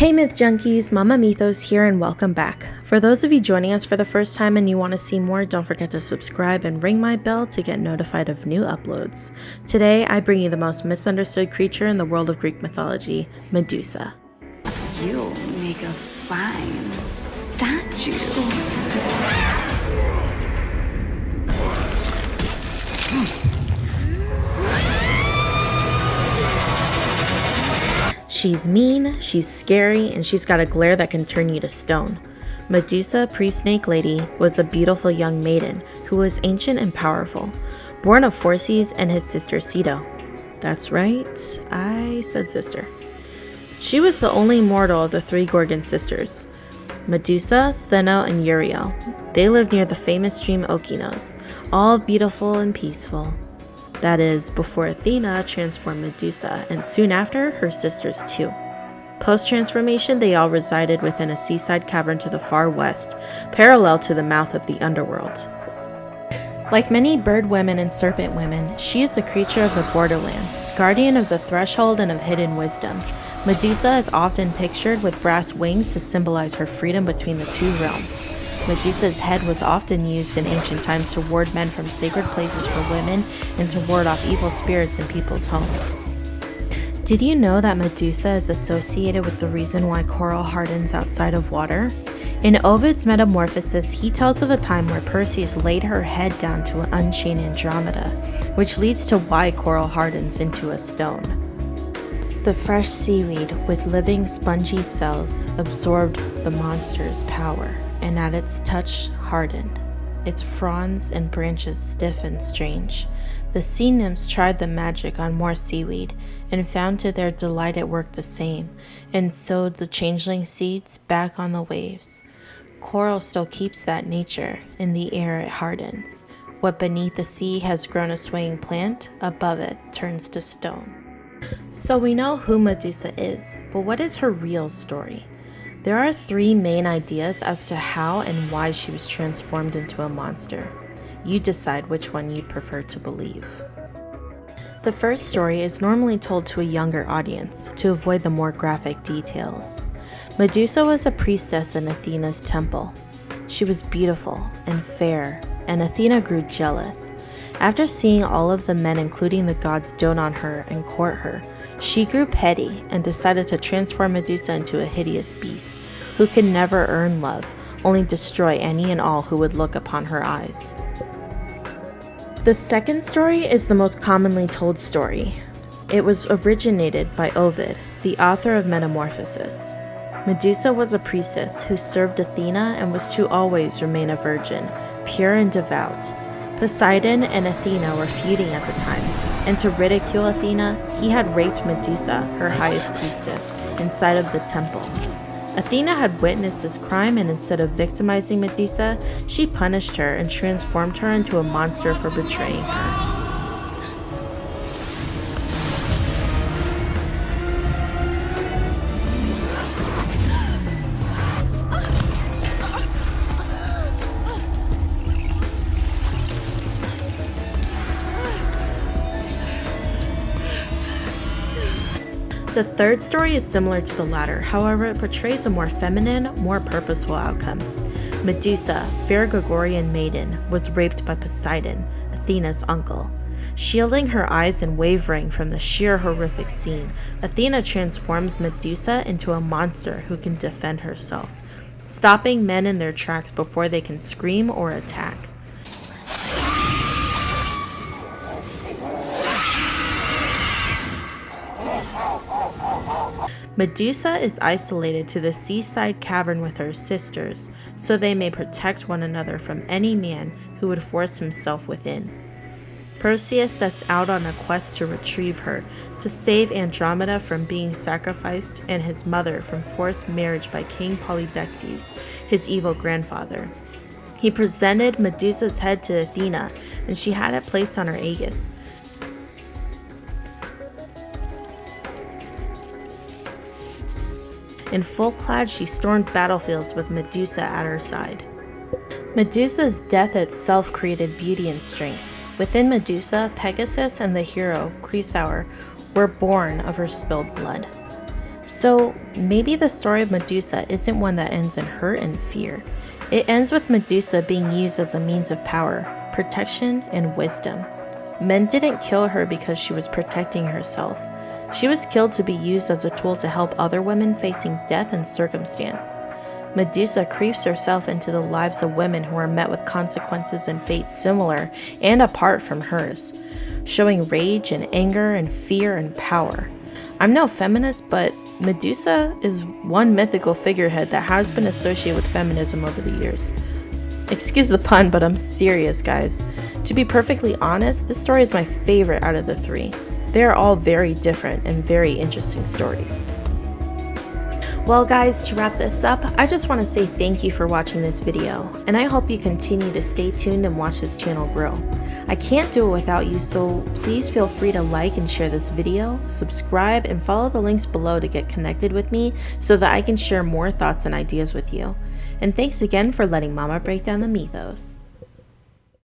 Hey Myth Junkies, Mama Mythos here and welcome back. For those of you joining us for the first time and you want to see more, don't forget to subscribe and ring my bell to get notified of new uploads. Today I bring you the most misunderstood creature in the world of Greek mythology, Medusa. You'll make a fine statue. She's mean, she's scary, and she's got a glare that can turn you to stone. Medusa, pre-snake lady, was a beautiful young maiden who was ancient and powerful, born of Forces and his sister Ceto. That's right, I said sister. She was the only mortal of the three Gorgon sisters, Medusa, Stheno, and Uriel. They lived near the famous stream Okinos, all beautiful and peaceful. That is, before Athena transformed Medusa, and soon after, her sisters too. Post-transformation, they all resided within a seaside cavern to the far west, parallel to the mouth of the underworld. Like many bird women and serpent women, she is a creature of the borderlands, guardian of the threshold and of hidden wisdom. Medusa is often pictured with brass wings to symbolize her freedom between the two realms. Medusa's head was often used in ancient times to ward men from sacred places for women and to ward off evil spirits in people's homes. Did you know that Medusa is associated with the reason why coral hardens outside of water? In Ovid's Metamorphosis, he tells of a time where Perseus laid her head down to unchain Andromeda, which leads to why coral hardens into a stone. The fresh seaweed with living spongy cells absorbed the monster's power, and at its touch hardened, its fronds and branches stiff and strange. The sea nymphs tried the magic on more seaweed, and found to their delight it worked the same, and sowed the changeling seeds back on the waves. Coral still keeps that nature, in the air it hardens. What beneath the sea has grown a swaying plant, above it turns to stone. So we know who Medusa is, but what is her real story? There are three main ideas as to how and why she was transformed into a monster. You decide which one you'd prefer to believe. The first story is normally told to a younger audience to avoid the more graphic details. Medusa was a priestess in Athena's temple. She was beautiful and fair, and Athena grew jealous. After seeing all of the men, including the gods, dote on her and court her, she grew petty and decided to transform Medusa into a hideous beast who could never earn love, only destroy any and all who would look upon her eyes. The second story is the most commonly told story. It was originated by Ovid, the author of Metamorphosis. Medusa was a priestess who served Athena and was to always remain a virgin, pure and devout. Poseidon and Athena were feuding at the time, and to ridicule Athena, he had raped Medusa, her highest priestess, inside of the temple. Athena had witnessed this crime, and instead of victimizing Medusa, she punished her and transformed her into a monster for betraying her. The third story is similar to the latter, however it portrays a more feminine, more purposeful outcome. Medusa, fair Gorgonian maiden, was raped by Poseidon, Athena's uncle. Shielding her eyes and wavering from the sheer horrific scene, Athena transforms Medusa into a monster who can defend herself, stopping men in their tracks before they can scream or attack. Medusa is isolated to the seaside cavern with her sisters, so they may protect one another from any man who would force himself within. Perseus sets out on a quest to retrieve her, to save Andromeda from being sacrificed and his mother from forced marriage by King Polydectes, his evil grandfather. He presented Medusa's head to Athena, and she had it placed on her aegis. In full clad, she stormed battlefields with Medusa at her side. Medusa's death itself created beauty and strength. Within Medusa, Pegasus and the hero, Chrysaor, were born of her spilled blood. So maybe the story of Medusa isn't one that ends in hurt and fear. It ends with Medusa being used as a means of power, protection, and wisdom. Men didn't kill her because she was protecting herself. She was killed to be used as a tool to help other women facing death and circumstance. Medusa creeps herself into the lives of women who are met with consequences and fates similar and apart from hers, showing rage and anger and fear and power. I'm no feminist, but Medusa is one mythical figurehead that has been associated with feminism over the years. Excuse the pun, but I'm serious, guys. To be perfectly honest, this story is my favorite out of the three. They are all very different and very interesting stories. Well guys, to wrap this up, I just want to say thank you for watching this video, and I hope you continue to stay tuned and watch this channel grow. I can't do it without you, so please feel free to like and share this video, subscribe, and follow the links below to get connected with me so that I can share more thoughts and ideas with you. And thanks again for letting Mama break down the mythos.